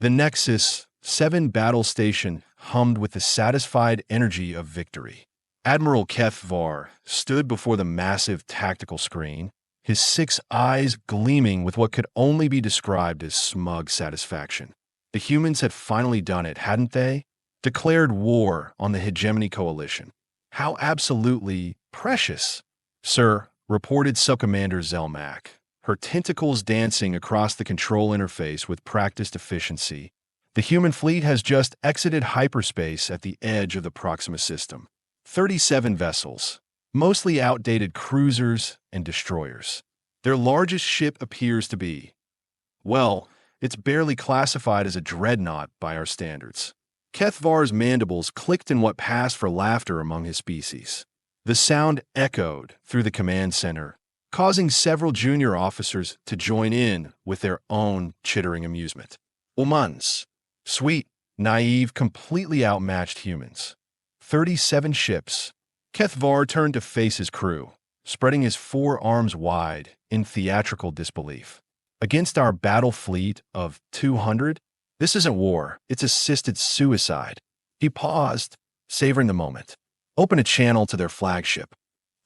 The Nexus 7 battle station hummed with the satisfied energy of victory. Admiral Keth Var stood before the massive tactical screen, his 6 eyes gleaming with what could only be described as smug satisfaction. The humans had finally done it, hadn't they? Declared war on the hegemony coalition. How absolutely precious, sir, reported Subcommander Zelmak, her tentacles dancing across the control interface with practiced efficiency. The human fleet has just exited hyperspace at the edge of the Proxima system. 37 vessels, mostly outdated cruisers and destroyers. Their largest ship appears to be, well, it's barely classified as a dreadnought by our standards. Keth Var's mandibles clicked in what passed for laughter among his species. The sound echoed through the command center, causing several junior officers to join in with their own chittering amusement. Humans. Sweet, naive, completely outmatched humans. 37 ships. Keth Var turned to face his crew, spreading his 4 arms wide in theatrical disbelief. Against our battle fleet of 200? This isn't war, it's assisted suicide. He paused, savoring the moment. Open a channel to their flagship.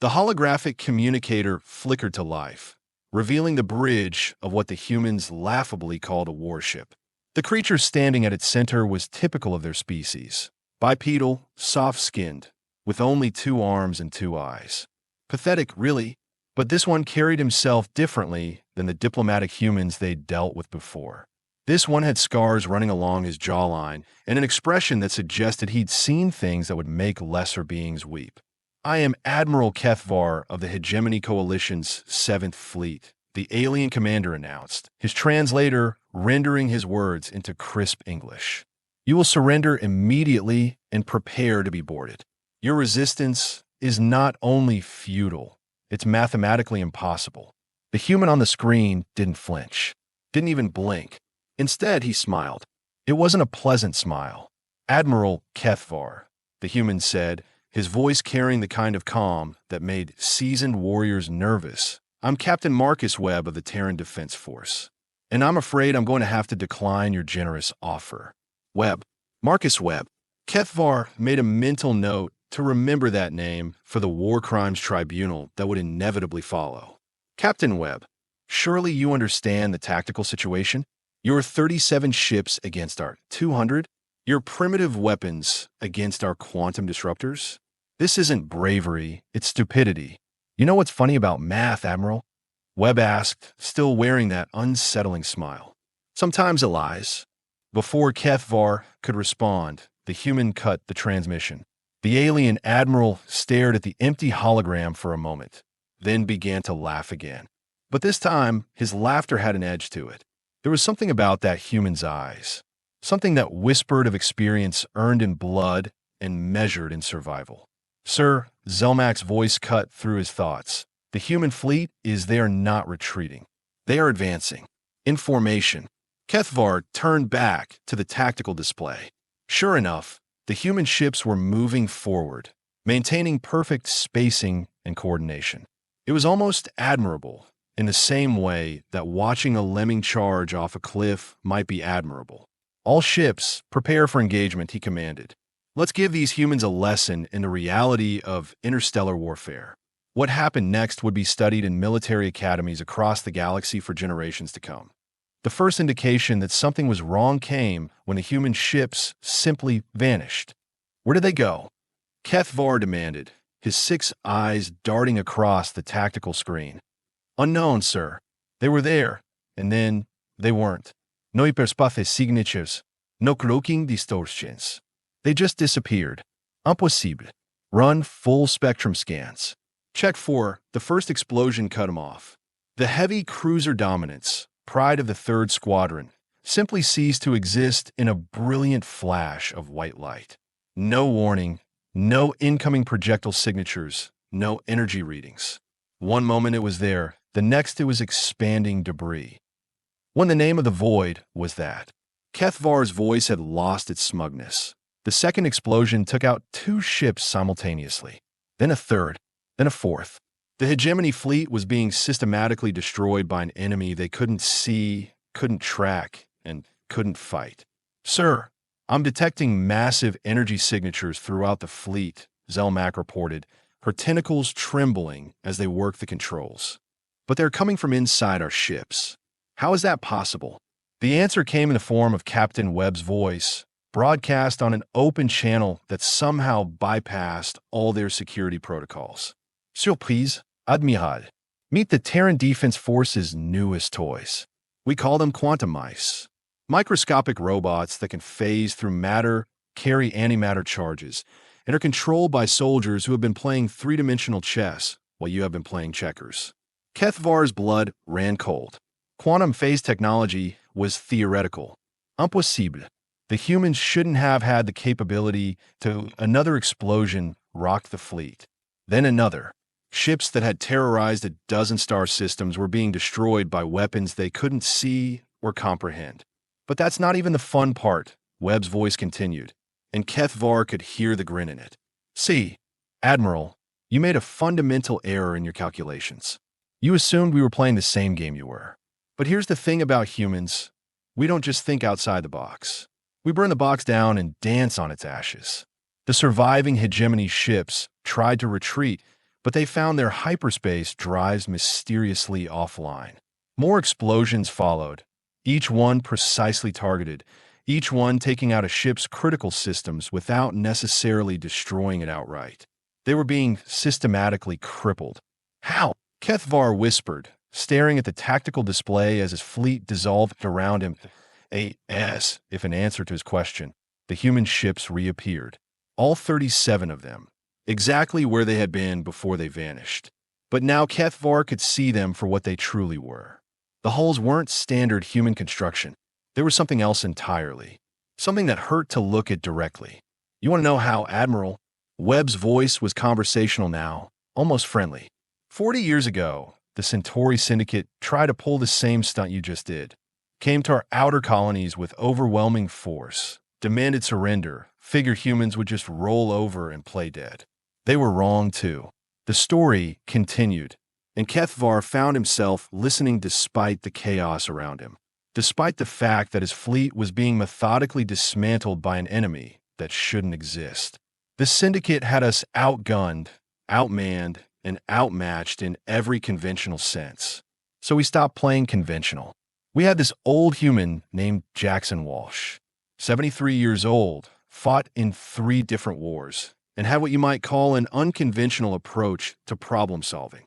The holographic communicator flickered to life, revealing the bridge of what the humans laughably called a warship. The creature standing at its center was typical of their species. Bipedal, soft-skinned, with only 2 arms and 2 eyes. Pathetic, really, but this one carried himself differently than the diplomatic humans they'd dealt with before. This one had scars running along his jawline and an expression that suggested he'd seen things that would make lesser beings weep. I am Admiral Keth Var of the Hegemony Coalition's 7th Fleet, the alien commander announced, his translator rendering his words into crisp English. You will surrender immediately and prepare to be boarded. Your resistance is not only futile, it's mathematically impossible. The human on the screen didn't flinch, didn't even blink. Instead, he smiled. It wasn't a pleasant smile. Admiral Keth Var, the human said, his voice carrying the kind of calm that made seasoned warriors nervous. I'm Captain Marcus Webb of the Terran Defense Force, and I'm afraid I'm going to have to decline your generous offer. Webb. Marcus Webb. Keth Var made a mental note to remember that name for the war crimes tribunal that would inevitably follow. Captain Webb, surely you understand the tactical situation? Your 37 ships against our 200? Your primitive weapons against our quantum disruptors? This isn't bravery, it's stupidity. You know what's funny about math, Admiral? Webb asked, still wearing that unsettling smile. Sometimes it lies. Before Keth Var could respond, the human cut the transmission. The alien admiral stared at the empty hologram for a moment, then began to laugh again. But this time, his laughter had an edge to it. There was something about that human's eyes, something that whispered of experience earned in blood and measured in survival. Sir, Zelmak's voice cut through his thoughts. The human fleet is there not retreating. They are advancing. In formation. Keth Var turned back to the tactical display. Sure enough, the human ships were moving forward, maintaining perfect spacing and coordination. It was almost admirable, in the same way that watching a lemming charge off a cliff might be admirable. All ships, prepare for engagement, he commanded. Let's give these humans a lesson in the reality of interstellar warfare. What happened next would be studied in military academies across the galaxy for generations to come. The first indication that something was wrong came when the human ships simply vanished. Where did they go? Keth Var demanded, his 6 eyes darting across the tactical screen. Unknown, sir. They were there, and then they weren't. No hyperspace signatures, no cloaking distortions. They just disappeared. Impossible. Run full spectrum scans. Check for the first explosion cut him off. The heavy cruiser dominance, pride of the 3rd Squadron, simply ceased to exist in a brilliant flash of white light. No warning, no incoming projectile signatures, no energy readings. One moment it was there, the next it was expanding debris. When the name of the void was that. Keth Var's voice had lost its smugness. The second explosion took out 2 ships simultaneously, then a third, then a fourth. The hegemony fleet was being systematically destroyed by an enemy they couldn't see, couldn't track, and couldn't fight. "Sir, I'm detecting massive energy signatures throughout the fleet," Zelmak reported, her tentacles trembling as they worked the controls. "But they're coming from inside our ships. How is that possible?" The answer came in the form of Captain Webb's voice, broadcast on an open channel that somehow bypassed all their security protocols. "Surprise, Admiral. Meet the Terran Defense Force's newest toys. We call them quantum mice. Microscopic robots that can phase through matter, carry antimatter charges, and are controlled by soldiers who have been playing three-dimensional chess while you have been playing checkers." Kethvar's blood ran cold. Quantum phase technology was theoretical. Impossible. The humans shouldn't have had the capability to. Another explosion rocked the fleet. Then another. Ships that had terrorized a dozen star systems were being destroyed by weapons they couldn't see or comprehend. "But that's not even the fun part," Webb's voice continued, and Kethvar could hear the grin in it. "See, Admiral, you made a fundamental error in your calculations. You assumed we were playing the same game you were. But here's the thing about humans. We don't just think outside the box. We burn the box down and dance on its ashes." The surviving hegemony ships tried to retreat, but they found their hyperspace drives mysteriously offline. More explosions followed, each one precisely targeted, each one taking out a ship's critical systems without necessarily destroying it outright. They were being systematically crippled. "How?" Kethvar whispered, staring at the tactical display as his fleet dissolved around him. As if in answer to his question, the human ships reappeared. All 37 of them, exactly where they had been before they vanished. But now Kethvar could see them for what they truly were. The hulls weren't standard human construction. There was something else entirely. Something that hurt to look at directly. "You want to know how, Admiral?" Webb's voice was conversational now, almost friendly. 40 years ago, the Centauri Syndicate tried to pull the same stunt you just did. Came to our outer colonies with overwhelming force, demanded surrender, figured humans would just roll over and play dead. They were wrong too. The story continued, and Kethvar found himself listening despite the chaos around him, despite the fact that his fleet was being methodically dismantled by an enemy that shouldn't exist. The Syndicate had us outgunned, outmanned, and outmatched in every conventional sense. So we stopped playing conventional. We had this old human named Jackson Walsh, 73 years old, fought in 3 different wars, and had what you might call an unconventional approach to problem solving.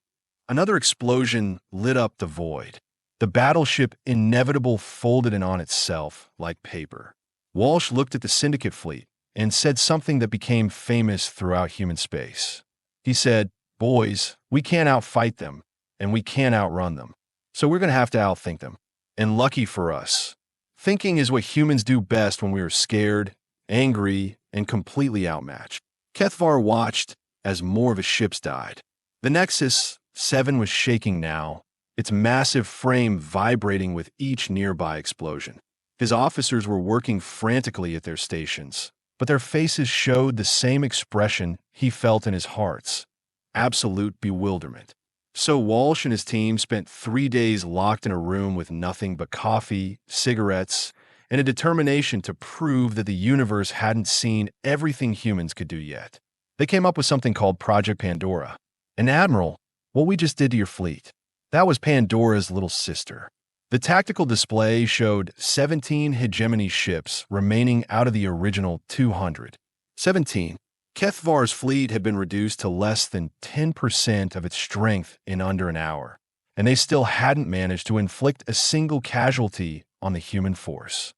Another explosion lit up the void. The battleship Inevitable folded in on itself like paper. Walsh looked at the Syndicate fleet and said something that became famous throughout human space. He said, "Boys, we can't outfight them, and we can't outrun them. So we're going to have to outthink them. And lucky for us, thinking is what humans do best when we are scared, angry, and completely outmatched." Kethvar watched as more of his ships died. The Nexus 7 was shaking now, its massive frame vibrating with each nearby explosion. His officers were working frantically at their stations, but their faces showed the same expression he felt in his hearts: absolute bewilderment. So Walsh and his team spent 3 days locked in a room with nothing but coffee, cigarettes, and a determination to prove that the universe hadn't seen everything humans could do yet. They came up with something called Project Pandora. And Admiral, what we just did to your fleet, that was Pandora's little sister. The tactical display showed 17 hegemony ships remaining out of the original 200. 17. Kethvar's fleet had been reduced to less than 10% of its strength in under an hour, and they still hadn't managed to inflict a single casualty on the human force.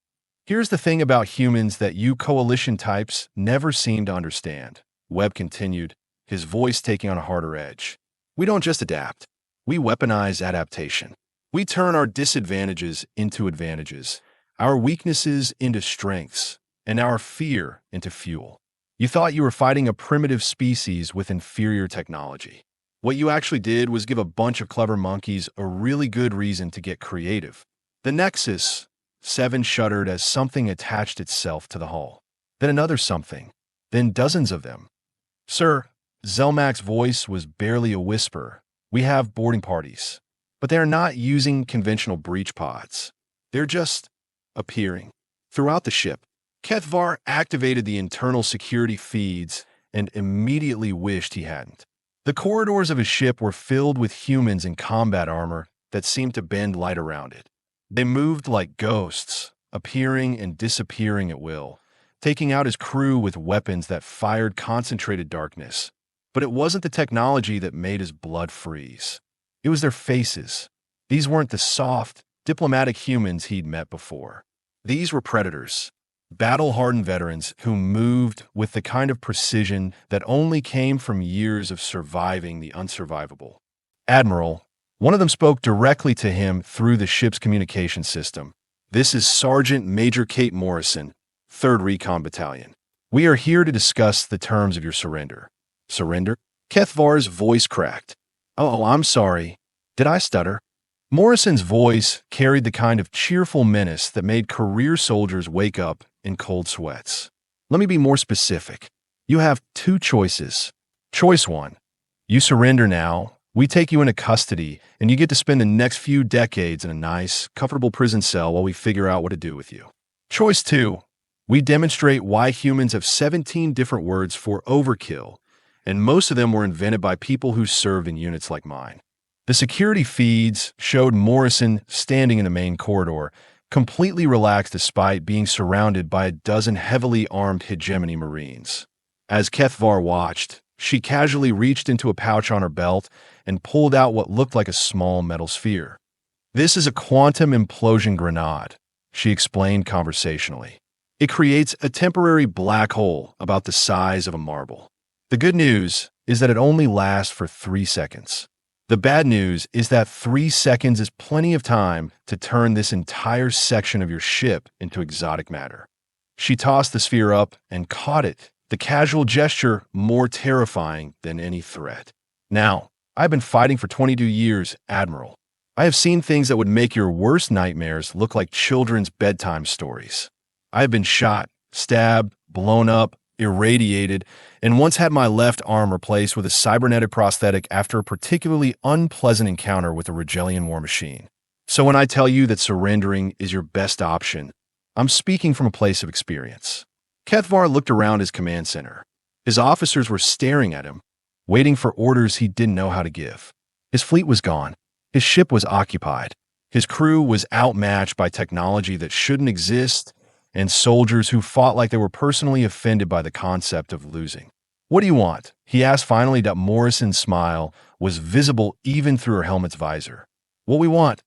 "Here's the thing about humans that you coalition types never seem to understand," Webb continued, his voice taking on a harder edge. "We don't just adapt. We weaponize adaptation. We turn our disadvantages into advantages, our weaknesses into strengths, and our fear into fuel. You thought you were fighting a primitive species with inferior technology. What you actually did was give a bunch of clever monkeys a really good reason to get creative." The Nexus 7 shuddered as something attached itself to the hull. Then another something. Then dozens of them. "Sir," Zelmak's voice was barely a whisper, "we have boarding parties. But they are not using conventional breach pods. They're just appearing. Throughout the ship, Kethvar activated the internal security feeds and immediately wished he hadn't. The corridors of his ship were filled with humans in combat armor that seemed to bend light around it. They moved like ghosts, appearing and disappearing at will, taking out his crew with weapons that fired concentrated darkness. But it wasn't the technology that made his blood freeze. It was their faces. These weren't the soft, diplomatic humans he'd met before. These were predators, battle-hardened veterans who moved with the kind of precision that only came from years of surviving the unsurvivable. Admiral, one of them spoke directly to him through the ship's communication system. This is Sergeant Major Kate Morrison, 3rd Recon Battalion. We are here to discuss the terms of your surrender. Surrender? Kethvar's voice cracked. Oh, I'm sorry. Did I stutter? Morrison's voice carried the kind of cheerful menace that made career soldiers wake up in cold sweats. Let me be more specific. You have 2 choices. Choice 1. You surrender now, we take you into custody, and you get to spend the next few decades in a nice, comfortable prison cell while we figure out what to do with you. Choice 2. We demonstrate why humans have 17 different words for overkill, and most of them were invented by people who served in units like mine. The security feeds showed Morrison standing in the main corridor, completely relaxed despite being surrounded by a dozen heavily armed hegemony Marines. As Kethvar watched, she casually reached into a pouch on her belt and pulled out what looked like a small metal sphere. This is a quantum implosion grenade, she explained conversationally. It creates a temporary black hole about the size of a marble. The good news is that it only lasts for 3 seconds. The bad news is that 3 seconds is plenty of time to turn this entire section of your ship into exotic matter. She tossed the sphere up and caught it, the casual gesture more terrifying than any threat. Now, I've been fighting for 22 years, Admiral. I have seen things that would make your worst nightmares look like children's bedtime stories. I have been shot, stabbed, blown up, irradiated, and once had my left arm replaced with a cybernetic prosthetic after a particularly unpleasant encounter with a Rigelian war machine. So when I tell you that surrendering is your best option, I'm speaking from a place of experience. Kethvar looked around his command center. His officers were staring at him, waiting for orders he didn't know how to give. His fleet was gone. His ship was occupied. His crew was outmatched by technology that shouldn't exist, and soldiers who fought like they were personally offended by the concept of losing. What do you want? He asked finally that Morrison's smile was visible even through her helmet's visor. What we want,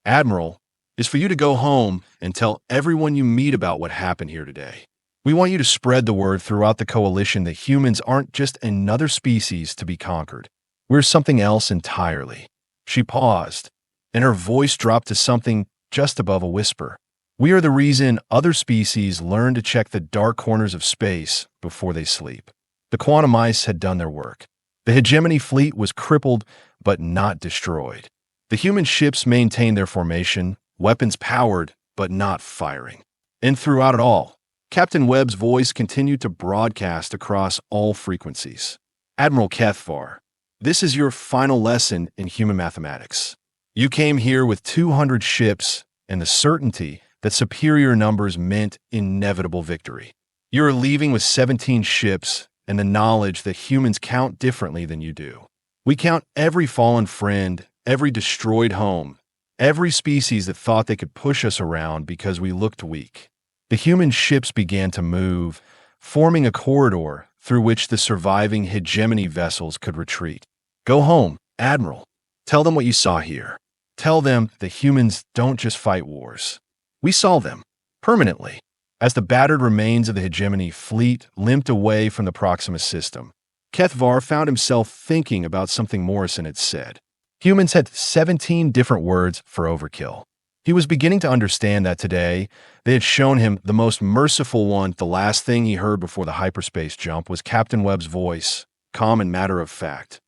Admiral, is for you to go home and tell everyone you meet about what happened here today. We want you to spread the word throughout the coalition that humans aren't just another species to be conquered. We're something else entirely. She paused, and her voice dropped to something just above a whisper. We are the reason other species learn to check the dark corners of space before they sleep. The quantum ice had done their work. The hegemony fleet was crippled but not destroyed. The human ships maintained their formation, weapons powered but not firing. And throughout it all, Captain Webb's voice continued to broadcast across all frequencies. Admiral Kethvar, this is your final lesson in human mathematics. You came here with 200 ships and the certainty that superior numbers meant inevitable victory. You are leaving with 17 ships and the knowledge that humans count differently than you do. We count every fallen friend, every destroyed home, every species that thought they could push us around because we looked weak. The human ships began to move, forming a corridor through which the surviving hegemony vessels could retreat. Go home, Admiral. Tell them what you saw here. Tell them that humans don't just fight wars. We solve them, permanently. As the battered remains of the hegemony fleet limped away from the Proxima system, Kethvar found himself thinking about something Morrison had said. Humans had 17 different words for overkill. He was beginning to understand that today they had shown him the most merciful one. The last thing he heard before the hyperspace jump was Captain Webb's voice, calm and matter of fact.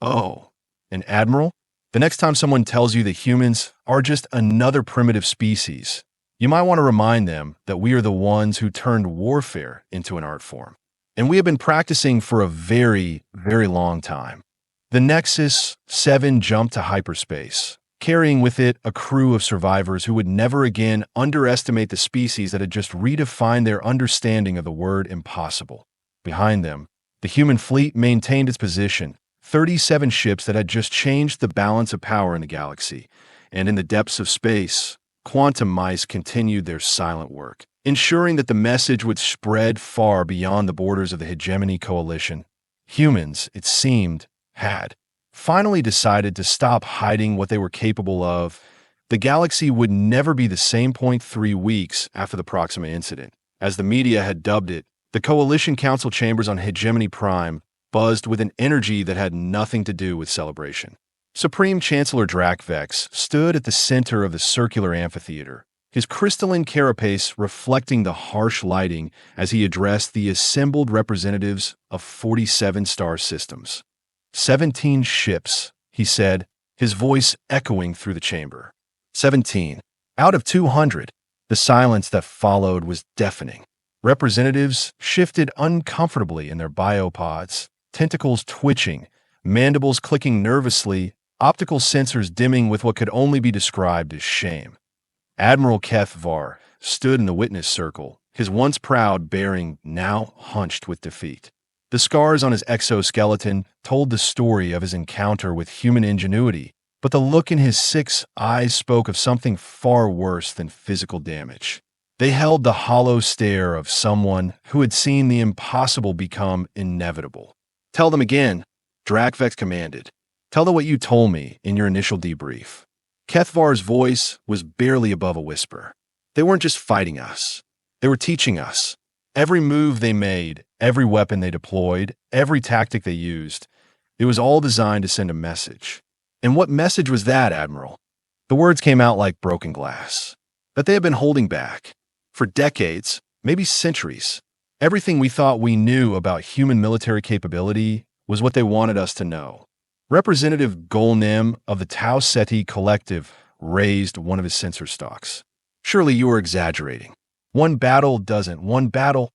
Oh, an Admiral? The next time someone tells you that humans are just another primitive species, you might want to remind them that we are the ones who turned warfare into an art form. And we have been practicing for a very, very long time. The Nexus 7 jumped to hyperspace, carrying with it a crew of survivors who would never again underestimate the species that had just redefined their understanding of the word impossible. Behind them, the human fleet maintained its position, 37 ships that had just changed the balance of power in the galaxy. And in the depths of space, quantum mice continued their silent work, ensuring that the message would spread far beyond the borders of the hegemony coalition. Humans, it seemed, had finally decided to stop hiding what they were capable of. The galaxy would never be the same. 3 weeks after the Proxima incident, as the media had dubbed it, the Coalition Council chambers on Hegemony Prime buzzed with an energy that had nothing to do with celebration. Supreme Chancellor Drakvex stood at the center of the circular amphitheater, his crystalline carapace reflecting the harsh lighting as he addressed the assembled representatives of 47 star systems. 17 ships, he said, his voice echoing through the chamber. 17. Out of 200. The silence that followed was deafening. Representatives shifted uncomfortably in their biopods, tentacles twitching, mandibles clicking nervously, optical sensors dimming with what could only be described as shame. Admiral Keth Var stood in the witness circle, his once proud bearing now hunched with defeat. The scars on his exoskeleton told the story of his encounter with human ingenuity, but the look in his 6 eyes spoke of something far worse than physical damage. They held the hollow stare of someone who had seen the impossible become inevitable. "Tell them again," Drakvex commanded. "Tell them what you told me in your initial debrief." Kethvar's voice was barely above a whisper. "They weren't just fighting us. They were teaching us. Every move they made, every weapon they deployed, every tactic they used, it was all designed to send a message." "And what message was that, Admiral?" The words came out like broken glass. "That they had been holding back. For decades, maybe centuries. Everything we thought we knew about human military capability was what they wanted us to know." Representative Golnim of the Tau Ceti Collective raised one of his sensor stalks. "Surely you are exaggerating. One battle doesn't. One battle."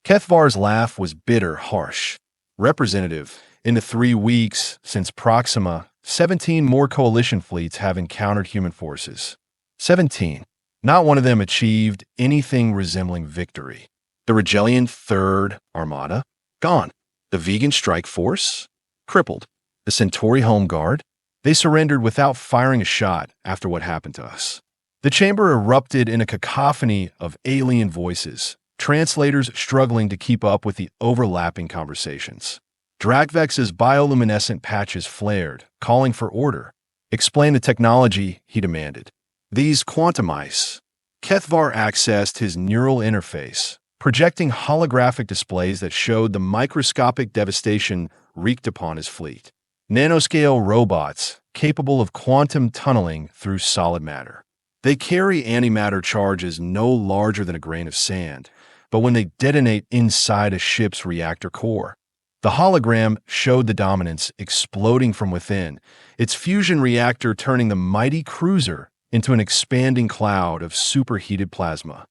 Kethvar's laugh was bitter, harsh. "Representative, in the 3 weeks since Proxima, 17 more coalition fleets have encountered human forces. 17. Not one of them achieved anything resembling victory. The Regelian Third Armada? Gone. The Vegan Strike Force? Crippled. The Centauri Home Guard? They surrendered without firing a shot after what happened to us." The chamber erupted in a cacophony of alien voices, translators struggling to keep up with the overlapping conversations. Drakvex's bioluminescent patches flared, calling for order. "Explain the technology," he demanded. "These quantum ice." Kethvar accessed his neural interface, projecting holographic displays that showed the microscopic devastation wreaked upon his fleet. Nanoscale robots capable of quantum tunneling through solid matter. They carry antimatter charges no larger than a grain of sand, but when they detonate inside a ship's reactor core, the hologram showed the dominance exploding from within, its fusion reactor turning the mighty cruiser into an expanding cloud of superheated plasma.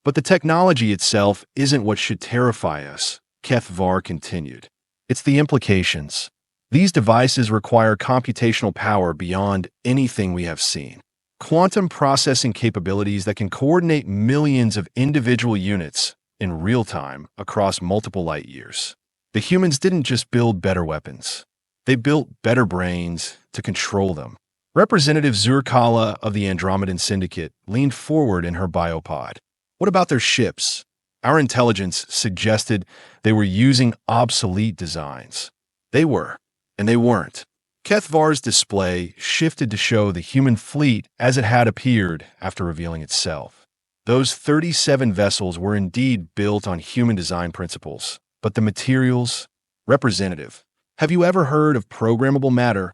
"But the technology itself isn't what should terrify us," Kethvar continued. "It's the implications. These devices require computational power beyond anything we have seen. Quantum processing capabilities that can coordinate millions of individual units in real time across multiple light years. The humans didn't just build better weapons. They built better brains to control them." Representative Zurkala of the Andromedan Syndicate leaned forward in her biopod. "What about their ships? Our intelligence suggested they were using obsolete designs." "They were, and they weren't." Kethvar's display shifted to show the human fleet as it had appeared after revealing itself. Those 37 vessels were indeed built on human design principles, but the materials— Representative, have you ever heard of programmable matter?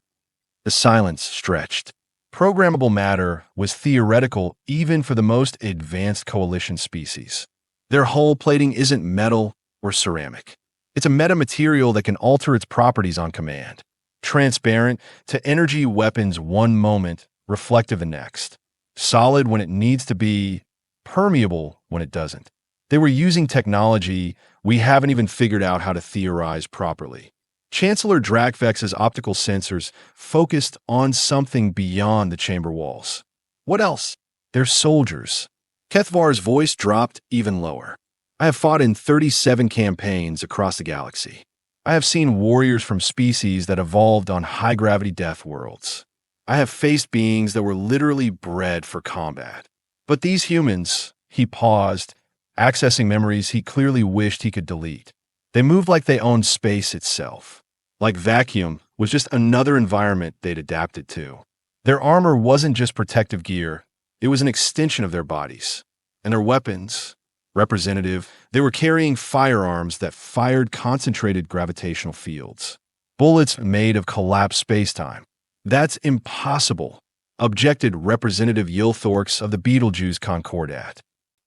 The silence stretched. Programmable matter was theoretical even for the most advanced coalition species. Their hull plating isn't metal or ceramic. It's a metamaterial that can alter its properties on command. Transparent to energy weapons one moment, reflective the next. Solid when it needs to be, permeable when it doesn't. They were using technology we haven't even figured out how to theorize properly. Chancellor Drakvex's optical sensors focused on something beyond the chamber walls. What else? They're soldiers. Kethvar's voice dropped even lower. I have fought in 37 campaigns across the galaxy. I have seen warriors from species that evolved on high-gravity death worlds. I have faced beings that were literally bred for combat. But these humans, he paused, accessing memories he clearly wished he could delete. They moved like they owned space itself. Like vacuum was just another environment they'd adapted to. Their armor wasn't just protective gear, it was an extension of their bodies. And their weapons, representative, they were carrying firearms that fired concentrated gravitational fields. Bullets made of collapsed spacetime. That's impossible, objected Representative Yilthorx of the Beetlejuice Concordat.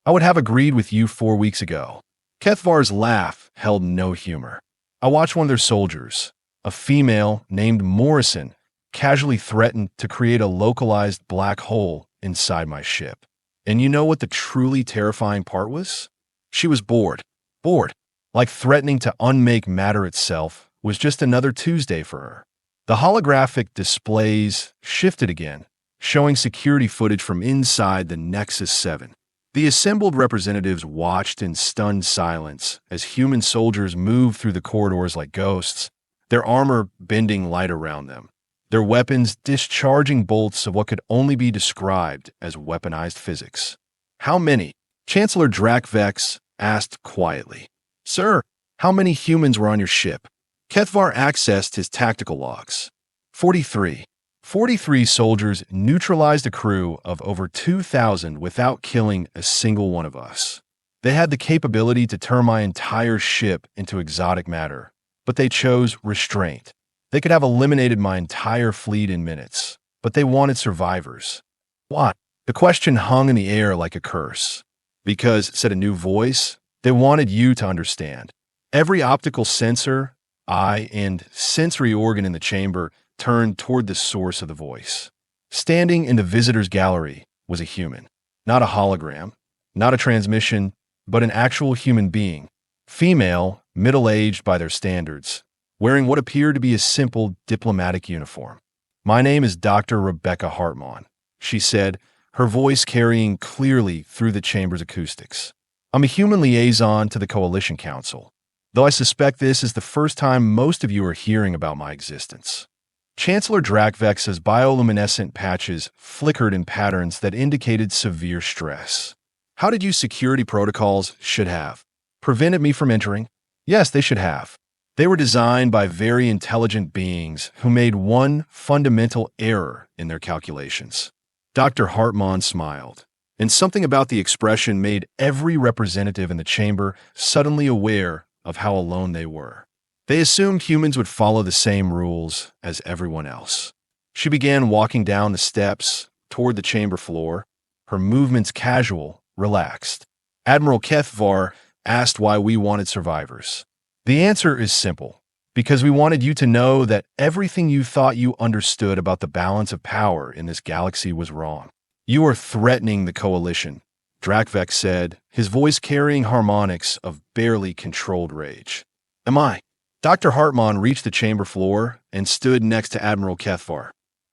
I would have agreed with you 4 weeks ago. Kethvar's laugh held no humor. I watched one of their soldiers, a female named Morrison, casually threatened to create a localized black hole inside my ship. And you know what the truly terrifying part was? She was bored. Bored. Like threatening to unmake matter itself was just another Tuesday for her. The holographic displays shifted again, showing security footage from inside the Nexus 7. The assembled representatives watched in stunned silence as human soldiers moved through the corridors like ghosts, their armor bending light around them, their weapons discharging bolts of what could only be described as weaponized physics. How many? Chancellor Drakvex asked quietly. Sir, how many humans were on your ship? Kethvar accessed his tactical logs. 43. 43 soldiers neutralized a crew of over 2,000 without killing a single one of us. They had the capability to turn my entire ship into exotic matter, but they chose restraint. They could have eliminated my entire fleet in minutes, but they wanted survivors. Why? The question hung in the air like a curse. Because, said a new voice, they wanted you to understand. Every optical sensor, eye, and sensory organ in the chamber turned toward the source of the voice. Standing in the visitor's gallery was a human. Not a hologram, not a transmission, but an actual human being. Female, middle-aged by their standards, wearing what appeared to be a simple diplomatic uniform. My name is Dr. Rebecca Hartman, she said, her voice carrying clearly through the chamber's acoustics. I'm a human liaison to the Coalition Council, though I suspect this is the first time most of you are hearing about my existence. Chancellor Drakvex's bioluminescent patches flickered in patterns that indicated severe stress. How did you security protocols should have prevented me from entering? Yes, they should have. They were designed by very intelligent beings who made one fundamental error in their calculations. Dr. Hartman smiled, and something about the expression made every representative in the chamber suddenly aware of how alone they were. They assumed humans would follow the same rules as everyone else. She began walking down the steps toward the chamber floor, her movements casual, relaxed. Admiral Kethvar asked why we wanted survivors. The answer is simple. Because we wanted you to know that everything you thought you understood about the balance of power in this galaxy was wrong. You are threatening the Coalition, Drakvex said, his voice carrying harmonics of barely controlled rage. Am I? Dr. Hartman reached the chamber floor and stood next to Admiral Kethvar.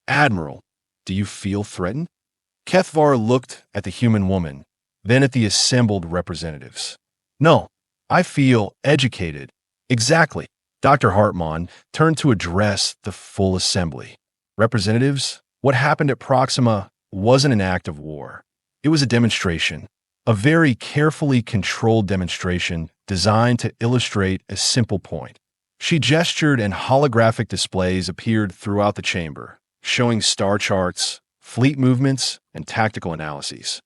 Admiral, do you feel threatened? Kethvar looked at the human woman, then at the assembled representatives. No, I feel educated. Exactly. Dr. Hartman turned to address the full assembly. Representatives, what happened at Proxima wasn't an act of war. It was a demonstration, a very carefully controlled demonstration designed to illustrate a simple point. She gestured and holographic displays appeared throughout the chamber, showing star charts, fleet movements, and tactical analyses.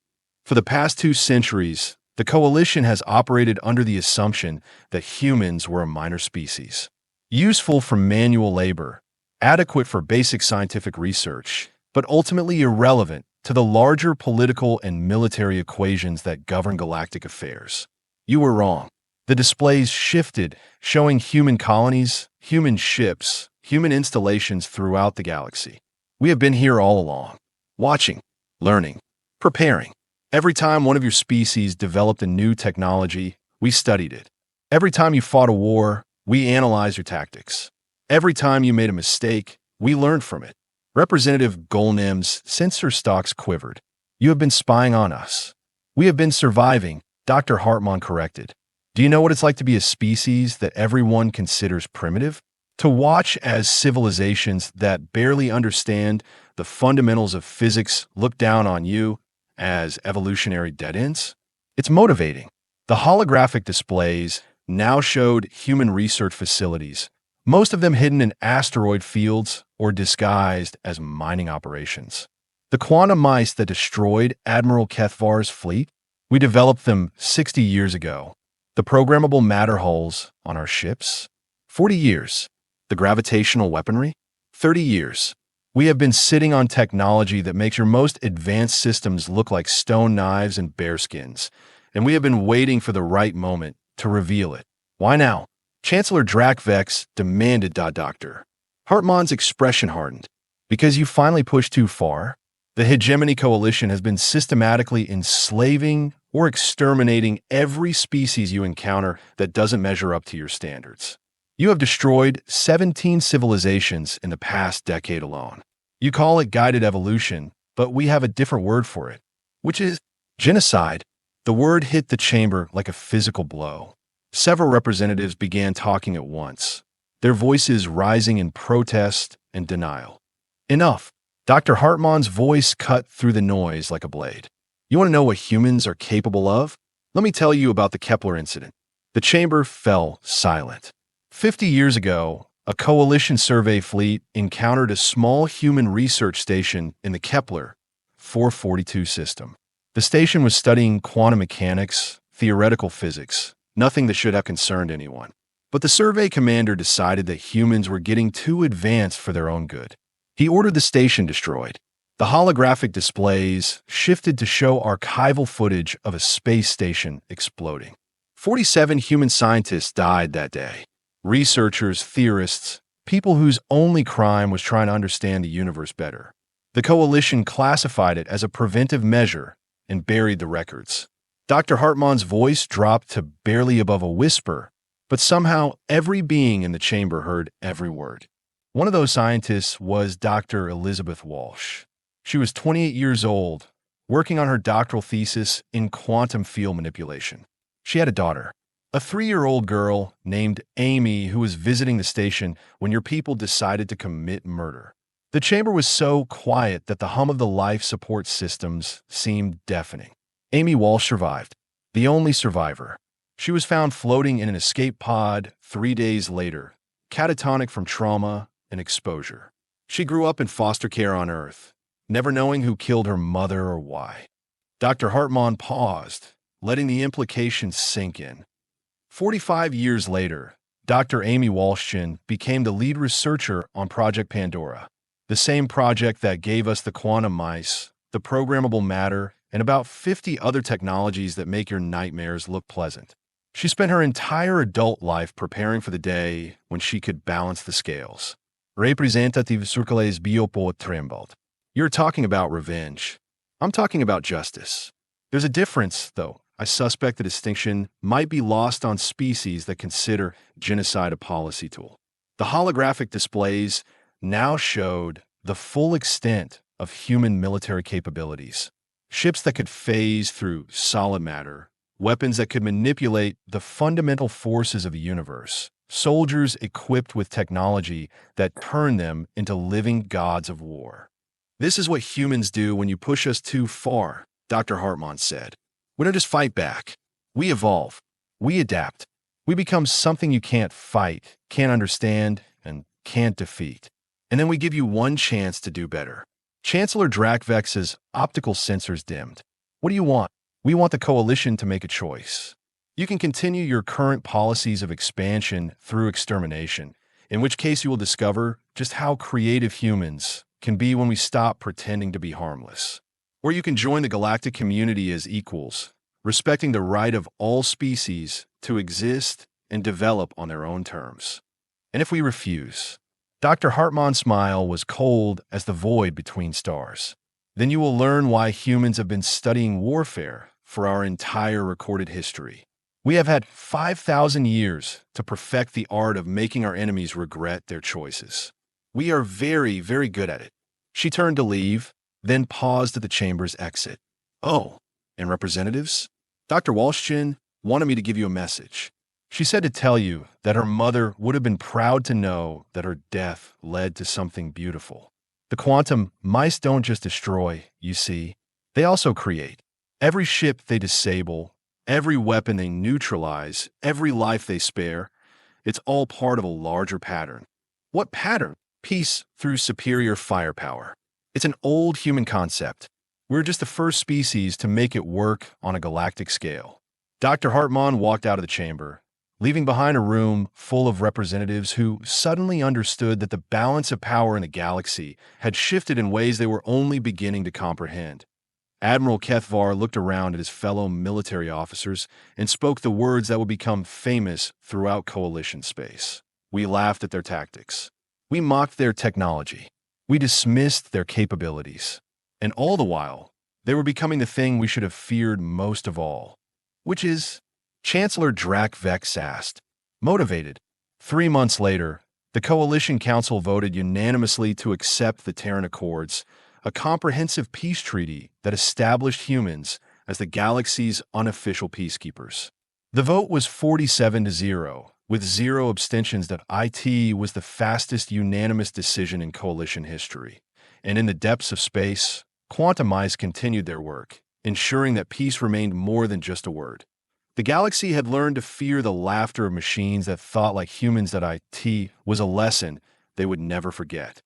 For the past 2 centuries, the Coalition has operated under the assumption that humans were a minor species, useful for manual labor, adequate for basic scientific research, but ultimately irrelevant to the larger political and military equations that govern galactic affairs. You were wrong. The displays shifted, showing human colonies, human ships, human installations throughout the galaxy. We have been here all along, watching, learning, preparing. Every time one of your species developed a new technology, we studied it. Every time you fought a war, we analyzed your tactics. Every time you made a mistake, we learned from it. Representative Golnem's sensor stocks quivered. You have been spying on us. We have been surviving, Dr. Hartman corrected. Do you know what it's like to be a species that everyone considers primitive? To watch as civilizations that barely understand the fundamentals of physics look down on you as evolutionary dead ends? It's motivating. The holographic displays now showed human research facilities, most of them hidden in asteroid fields or disguised as mining operations. The quantum mice that destroyed Admiral Kethvar's fleet, we developed them 60 years ago. The programmable matter hulls on our ships, 40 years. The gravitational weaponry, 30 years. We have been sitting on technology that makes your most advanced systems look like stone knives and bearskins, and we have been waiting for the right moment to reveal it. Why now? Chancellor Drakvex demanded. Dr. Hartman's expression hardened. Because you finally pushed too far? The Hegemony Coalition has been systematically enslaving or exterminating every species you encounter that doesn't measure up to your standards. You have destroyed 17 civilizations in the past decade alone. You call it guided evolution, but we have a different word for it, which is genocide. The word hit the chamber like a physical blow. Several representatives began talking at once, their voices rising in protest and denial. Enough. Dr. Hartman's voice cut through the noise like a blade. You want to know what humans are capable of? Let me tell you about the Kepler incident. The chamber fell silent. 50 years ago, a coalition survey fleet encountered a small human research station in the Kepler 442 system. The station was studying quantum mechanics, theoretical physics, nothing that should have concerned anyone. But the survey commander decided that humans were getting too advanced for their own good. He ordered the station destroyed. The holographic displays shifted to show archival footage of a space station exploding. 47 human scientists died that day. Researchers, theorists, people whose only crime was trying to understand the universe better. The coalition classified it as a preventive measure and buried the records. Dr. Hartman's voice dropped to barely above a whisper, but somehow every being in the chamber heard every word. One of those scientists was Dr. Elizabeth Walsh. She was 28 years old, working on her doctoral thesis in quantum field manipulation. She had a daughter, a 3-year-old girl named Amy, who was visiting the station when your people decided to commit murder. The chamber was so quiet that the hum of the life support systems seemed deafening. Amy Walsh survived, the only survivor. She was found floating in an escape pod 3 days later, catatonic from trauma and exposure. She grew up in foster care on Earth, never knowing who killed her mother or why. Dr. Hartman paused, letting the implications sink in. 45 years later, Dr. Amy Walshin became the lead researcher on Project Pandora, the same project that gave us the quantum mice, the programmable matter, and about 50 other technologies that make your nightmares look pleasant. She spent her entire adult life preparing for the day when she could balance the scales. Representative circles biopod trembled. You're talking about revenge. I'm talking about justice. There's a difference, though. I suspect the distinction might be lost on species that consider genocide a policy tool. The holographic displays now showed the full extent of human military capabilities. Ships that could phase through solid matter, weapons that could manipulate the fundamental forces of the universe, soldiers equipped with technology that turned them into living gods of war. This is what humans do when you push us too far, Dr. Hartman said. We don't just fight back. We evolve. We adapt. We become something you can't fight, can't understand, and can't defeat. And then we give you one chance to do better. Chancellor Drakvex's optical sensors dimmed. What do you want? We want the coalition to make a choice. You can continue your current policies of expansion through extermination, in which case you will discover just how creative humans can be when we stop pretending to be harmless. Or you can join the galactic community as equals, respecting the right of all species to exist and develop on their own terms. And if we refuse, Dr. Hartman's smile was cold as the void between stars. Then you will learn why humans have been studying warfare for our entire recorded history. We have had 5,000 years to perfect the art of making our enemies regret their choices. We are very, very good at it. She turned to leave, then paused at the chamber's exit. Oh, and representatives? Dr. Walshchin wanted me to give you a message. She said to tell you that her mother would have been proud to know that her death led to something beautiful. The quantum mice don't just destroy, you see. They also create. Every ship they disable, every weapon they neutralize, every life they spare, it's all part of a larger pattern. What pattern? Peace through superior firepower. It's an old human concept. We're just the first species to make it work on a galactic scale. Dr. Hartmann walked out of the chamber, leaving behind a room full of representatives who suddenly understood that the balance of power in the galaxy had shifted in ways they were only beginning to comprehend. Admiral Kethvar looked around at his fellow military officers and spoke the words that would become famous throughout Coalition space. We laughed at their tactics. We mocked their technology. We dismissed their capabilities. And all the while, they were becoming the thing we should have feared most of all, which is, Chancellor Drac Vex asked, motivated. 3 months later, the Coalition Council voted unanimously to accept the Terran Accords, a comprehensive peace treaty that established humans as the galaxy's unofficial peacekeepers. The vote was 47-0, with 0 abstentions. That IT was the fastest unanimous decision in Coalition history. And in the depths of space, quantum mice continued their work, ensuring that peace remained more than just a word. The galaxy had learned to fear the laughter of machines that thought like humans. That IT was a lesson they would never forget.